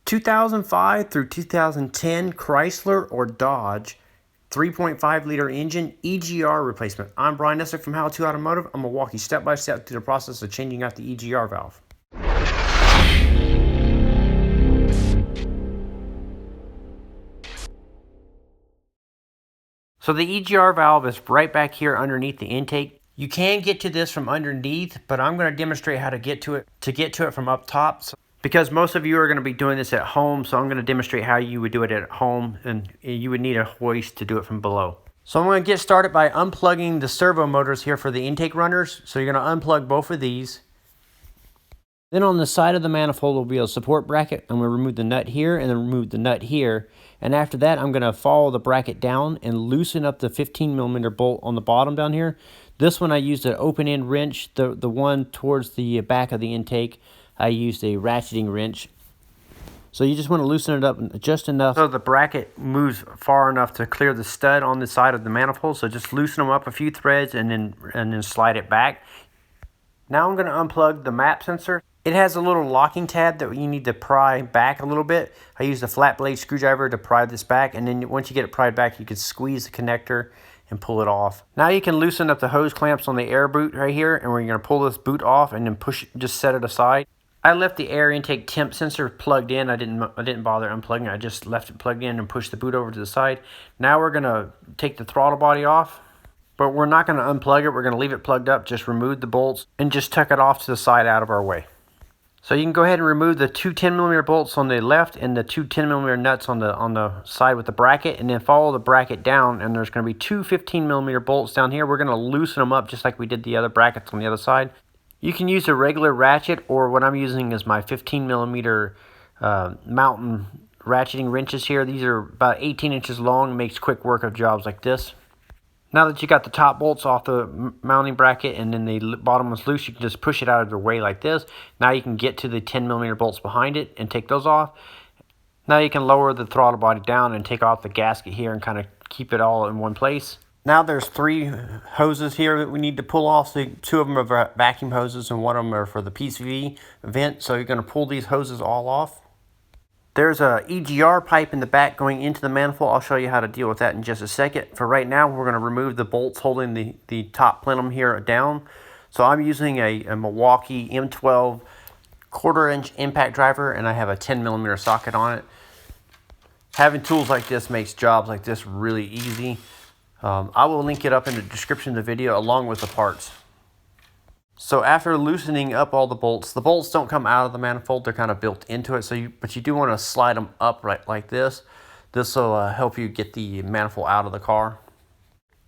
2005 through 2010 Chrysler or Dodge 3.5 liter engine EGR replacement. I'm Brian Nestor from How To Automotive. I'm going to walk you step by step through the process of changing out the EGR valve. So the EGR valve is right back here underneath the intake. You can get to this from underneath, but I'm going to demonstrate how to get to it from up top. Because most of you are going to be doing this at home, so I'm going to demonstrate how you would do it at home, and you would need a hoist to do it from below. So I'm going to get started by unplugging the servo motors here for the intake runners. So you're going to unplug both of these. Then on the side of the manifold will be a support bracket. I'm going to remove the nut here and then remove the nut here. And after that, I'm going to follow the bracket down and loosen up the 15mm bolt on the bottom down here. This one I used an open end wrench. The one towards the back of the intake, I used a ratcheting wrench. So you just want to loosen it up just enough so the bracket moves far enough to clear the stud on the side of the manifold. So just loosen them up a few threads and then slide it back. Now I'm going to unplug the map sensor. It has a little locking tab that you need to pry back a little bit. I used a flat blade screwdriver to pry this back, and then once you get it pried back, you can squeeze the connector and pull it off. Now you can loosen up the hose clamps on the air boot right here, and we're going to pull this boot off and then just set it aside. I left the air intake temp sensor plugged in. I didn't bother unplugging it. I just left it plugged in and pushed the boot over to the side. Now we're going to take the throttle body off, but we're not going to unplug it. We're going to leave it plugged up, just remove the bolts, and just tuck it off to the side out of our way. So you can go ahead and remove the two 10mm bolts on the left and the two 10mm nuts on the side with the bracket, and then follow the bracket down, and there's going to be two 15mm bolts down here. We're going to loosen them up just like we did the other brackets on the other side. You can use a regular ratchet, or what I'm using is my 15mm mountain ratcheting wrenches here. These are about 18 inches long, makes quick work of jobs like this. Now that you got the top bolts off the mounting bracket and then the bottom one's loose, you can just push it out of the way like this. Now you can get to the 10mm bolts behind it and take those off. Now you can lower the throttle body down and take off the gasket here and kind of keep it all in one place. Now there's three hoses here that we need to pull off. So two of them are vacuum hoses and one of them are for the PCV vent. So you're going to pull these hoses all off. There's a EGR pipe in the back going into the manifold. I'll show you how to deal with that in just a second. For right now, we're going to remove the bolts holding the top plenum here down. So I'm using a Milwaukee M12 1/4-inch impact driver, and I have a 10mm socket on it. Having tools like this makes jobs like this really easy. I will link it up in the description of the video along with the parts. So after loosening up all the bolts don't come out of the manifold, they're kind of built into it. But you do want to slide them up right like this. This will help you get the manifold out of the car.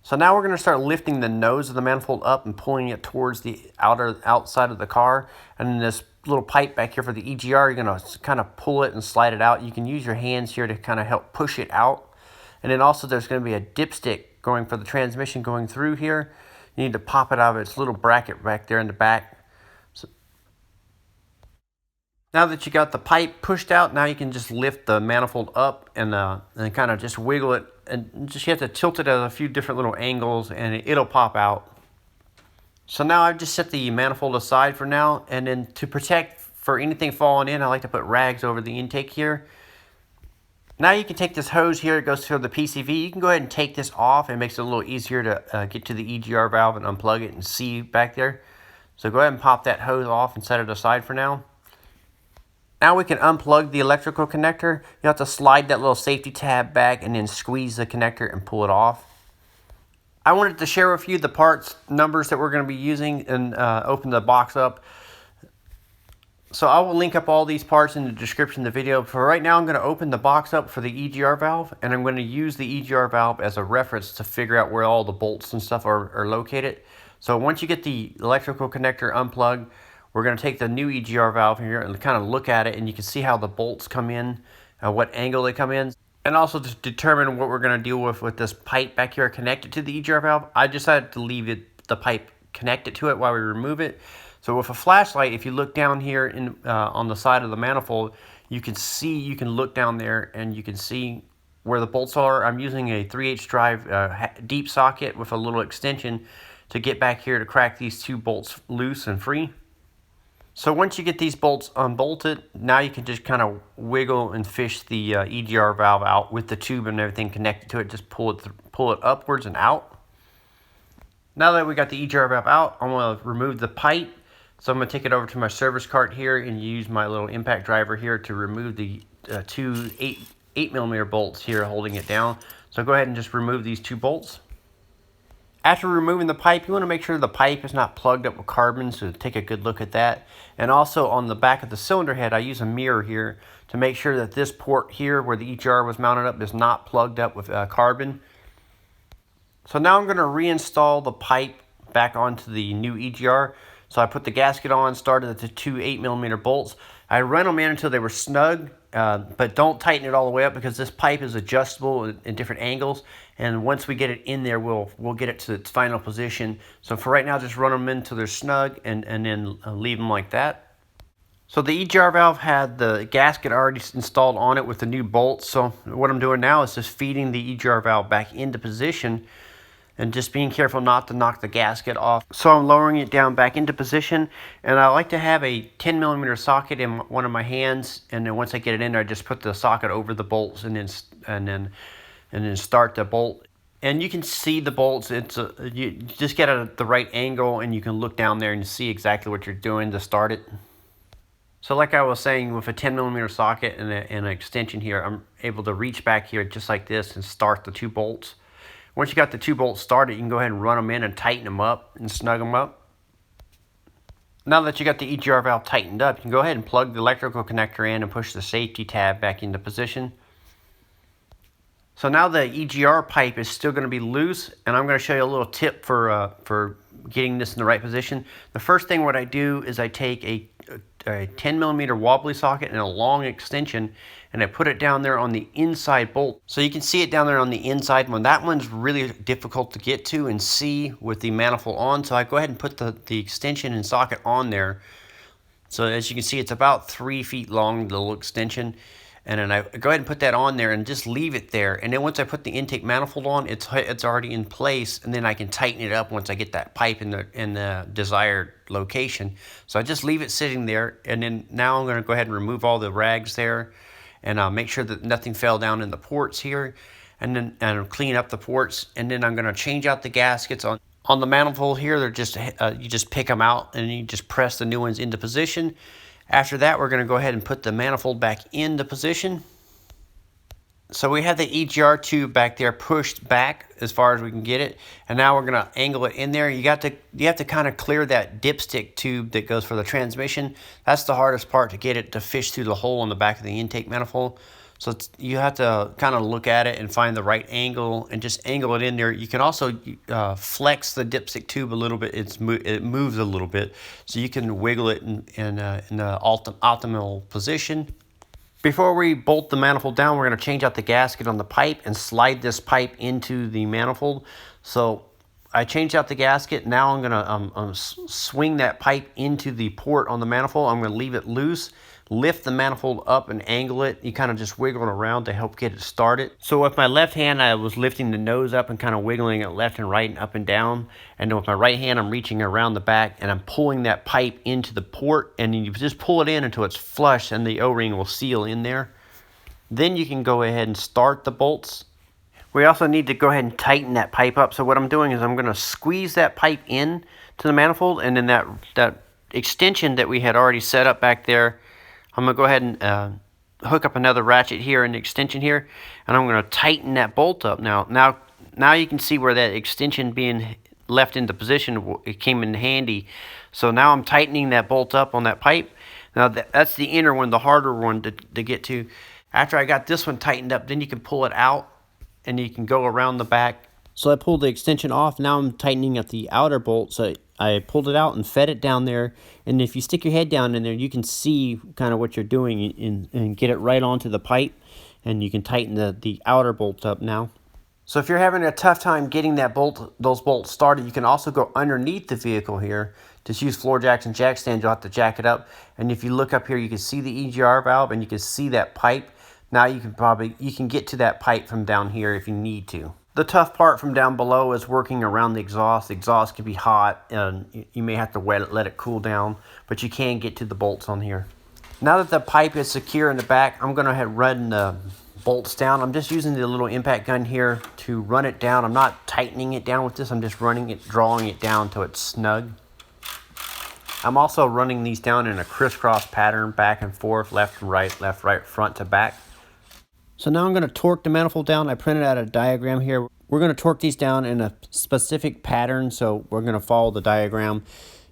So now we're going to start lifting the nose of the manifold up and pulling it towards the outside of the car. And then this little pipe back here for the EGR, you're going to kind of pull it and slide it out. You can use your hands here to kind of help push it out. And then also there's going to be a dipstick going for the transmission going through here. You need to pop it out of its little bracket back there in the back. So now that you got the pipe pushed out, now you can just lift the manifold up and kind of just wiggle it. And just you have to tilt it at a few different little angles and it'll pop out. So now I've just set the manifold aside for now. And then to protect for anything falling in, I like to put rags over the intake here. Now you can take this hose here, it goes to the PCV. You can go ahead and take this off. It makes it a little easier to get to the EGR valve and unplug it and see back there. So go ahead and pop that hose off and set it aside for now. Now we can unplug the electrical connector. You have to slide that little safety tab back and then squeeze the connector and pull it off. I wanted to share with you the parts numbers that we're going to be using and open the box up. So I will link up all these parts in the description of the video. For right now, I'm going to open the box up for the EGR valve, and I'm going to use the EGR valve as a reference to figure out where all the bolts and stuff are located. So once you get the electrical connector unplugged, we're going to take the new EGR valve here and kind of look at it, and you can see how the bolts come in, what angle they come in, and also to determine what we're going to deal with this pipe back here connected to the EGR valve. I decided to leave the pipe connected to it while we remove it. So with a flashlight, if you look down here on the side of the manifold, you can look down there and you can see where the bolts are. I'm using a 3/8 drive deep socket with a little extension to get back here to crack these two bolts loose and free. So once you get these bolts unbolted, now you can just kind of wiggle and fish the EGR valve out with the tube and everything connected to it. Just pull it upwards and out. Now that we got the EGR valve out, I'm going to remove the pipe. So I'm going to take it over to my service cart here and use my little impact driver here to remove the two 8mm bolts here holding it down. So go ahead and just remove these two bolts. After removing the pipe, you want to make sure the pipe is not plugged up with carbon, so take a good look at that. And also on the back of the cylinder head, I use a mirror here to make sure that this port here where the EGR was mounted up is not plugged up with carbon. So now I'm going to reinstall the pipe back onto the new EGR. So I put the gasket on, started at the two 8mm bolts. I ran them in until they were snug, but don't tighten it all the way up because this pipe is adjustable in different angles. And once we get it in there, we'll get it to its final position. So for right now, just run them in until they're snug and then leave them like that. So the EGR valve had the gasket already installed on it with the new bolts. So what I'm doing now is just feeding the EGR valve back into position and just being careful not to knock the gasket off. So I'm lowering it down back into position, and I like to have a 10mm socket in one of my hands, and then once I get it in there, I just put the socket over the bolts and then start the bolt. And you can see the bolts. You just get it at the right angle, and you can look down there and see exactly what you're doing to start it. So like I was saying, with a 10mm socket and an extension here, I'm able to reach back here just like this and start the two bolts. Once you got the two bolts started, you can go ahead and run them in and tighten them up and snug them up. Now that you got the EGR valve tightened up, you can go ahead and plug the electrical connector in and push the safety tab back into position. So now the EGR pipe is still going to be loose, and I'm going to show you a little tip for getting this in the right position. The first thing what I do is I take a 10mm wobbly socket and a long extension, and I put it down there on the inside bolt. So you can see it down there on the inside one. That one's really difficult to get to and see with the manifold on. So I go ahead and put the extension and socket on there. So as you can see, it's about 3 feet long, the little extension. And then I go ahead and put that on there and just leave it there. And then once I put the intake manifold on, it's already in place. And then I can tighten it up once I get that pipe in the desired location. So I just leave it sitting there. And then now I'm going to go ahead and remove all the rags there. And make sure that nothing fell down in the ports here. And then clean up the ports. And then I'm going to change out the gaskets on the manifold here. They're just you just pick them out and you just press the new ones into position. After that, we're going to go ahead and put the manifold back into position. So we have the EGR tube back there pushed back as far as we can get it. And now we're going to angle it in there. You have to kind of clear that dipstick tube that goes for the transmission. That's the hardest part, to get it to fish through the hole on the back of the intake manifold. So you have to kind of look at it and find the right angle and just angle it in there. You can also flex the dipstick tube a little bit. It moves a little bit, so you can wiggle it in the optimal position. Before we bolt the manifold down, we're going to change out the gasket on the pipe and slide this pipe into the manifold. So I changed out the gasket. Now I'm going to swing that pipe into the port on the manifold. I'm going to leave it loose, lift the manifold up and angle it. You kind of just wiggle it around to help get it started. So with my left hand, I was lifting the nose up and kind of wiggling it left and right and up and down. And then with my right hand, I'm reaching around the back and I'm pulling that pipe into the port. And then you just pull it in until it's flush and the O-ring will seal in there. Then you can go ahead and start the bolts. We also need to go ahead and tighten that pipe up. So what I'm doing is I'm going to squeeze that pipe in to the manifold, and then that extension that we had already set up back there, I'm going to go ahead and hook up another ratchet here and extension here, and I'm going to tighten that bolt up. Now you can see where that extension being left into position, it came in handy. So now I'm tightening that bolt up on that pipe. Now that's the inner one, the harder one to get to. After I got this one tightened up, then you can pull it out and you can go around the back. So I pulled the extension off. Now I'm tightening up the outer bolt. So I pulled it out and fed it down there. And if you stick your head down in there, you can see kind of what you're doing and get it right onto the pipe. And you can tighten the outer bolt up now. So if you're having a tough time getting those bolts started, you can also go underneath the vehicle here. Just use floor jacks and jack stands. You'll have to jack it up. And if you look up here, you can see the EGR valve and you can see that pipe. Now you can get to that pipe from down here if you need to. The tough part from down below is working around the exhaust. The exhaust can be hot and you may have to let it cool down, but you can get to the bolts on here. Now that the pipe is secure in the back, I'm going to run the bolts down. I'm just using the little impact gun here to run it down. I'm not tightening it down with this. I'm just drawing it down till it's snug. I'm also running these down in a crisscross pattern, back and forth, left and right, front to back. So now I'm going to torque the manifold down. I printed out a diagram here. We're going to torque these down in a specific pattern, so we're going to follow the diagram.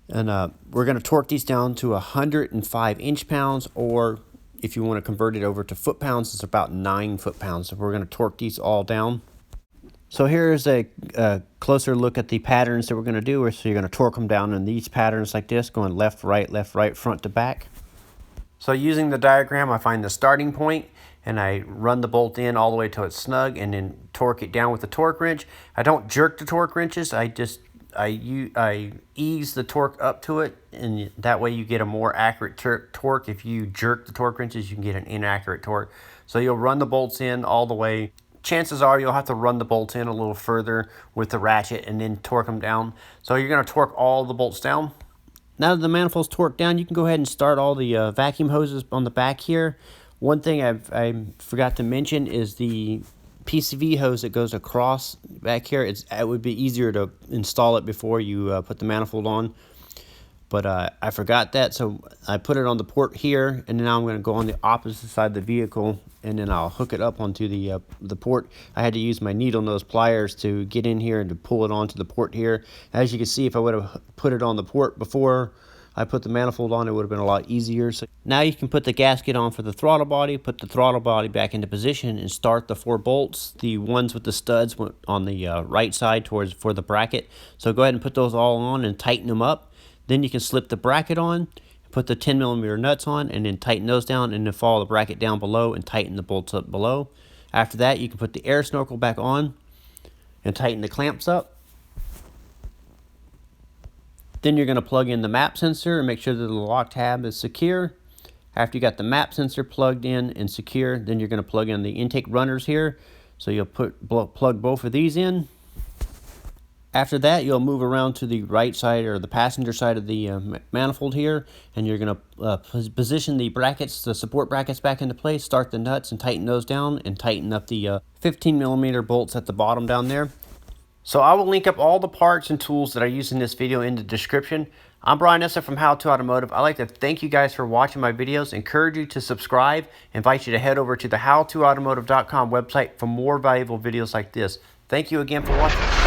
And we're going to torque these down to 105 inch-pounds, or if you want to convert it over to foot-pounds, it's about 9 foot-pounds. So we're going to torque these all down. So here's a closer look at the patterns that we're going to do. So you're going to torque them down in these patterns like this, going left, right, front to back. So using the diagram, I find the starting point, and I run the bolt in all the way till it's snug, and then torque it down with the torque wrench. I don't jerk the torque wrenches. I ease the torque up to it, and that way you get a more accurate torque. If you jerk the torque wrenches, you can get an inaccurate torque. So you'll run the bolts in all the way. Chances are you'll have to run the bolts in a little further with the ratchet and then torque them down. So you're going to torque all the bolts down. Now that the manifold's torqued down, you can go ahead and start all the vacuum hoses on the back here. One thing I forgot to mention is the PCV hose that goes across back here. It would be easier to install it before you put the manifold on, but I forgot that, so I put it on the port here, and now I'm going to go on the opposite side of the vehicle, and then I'll hook it up onto the port. I had to use my needle nose pliers to get in here and to pull it onto the port here. As you can see, if I would have put it on the port before I put the manifold on, it would have been a lot easier. So now you can put the gasket on for the throttle body, put the throttle body back into position, and start the 4 bolts. The ones with the studs on the right side for the bracket. So go ahead and put those all on and tighten them up. Then you can slip the bracket on, put the 10mm nuts on, and then tighten those down, and then follow the bracket down below and tighten the bolts up below. After that, you can put the air snorkel back on and tighten the clamps up. Then you're going to plug in the map sensor and make sure that the lock tab is secure. After you got the map sensor plugged in and secure, then you're going to plug in the intake runners here. So you'll plug both of these in. After that, you'll move around to the right side or the passenger side of the manifold here, and you're going to position the brackets, the support brackets, back into place, start the nuts and tighten those down, and tighten up the 15mm bolts at the bottom down there. So I will link up all the parts and tools that I use in this video in the description. I'm Brian Essa from How To Automotive. I'd like to thank you guys for watching my videos, encourage you to subscribe, invite you to head over to the howtoautomotive.com website for more valuable videos like this. Thank you again for watching.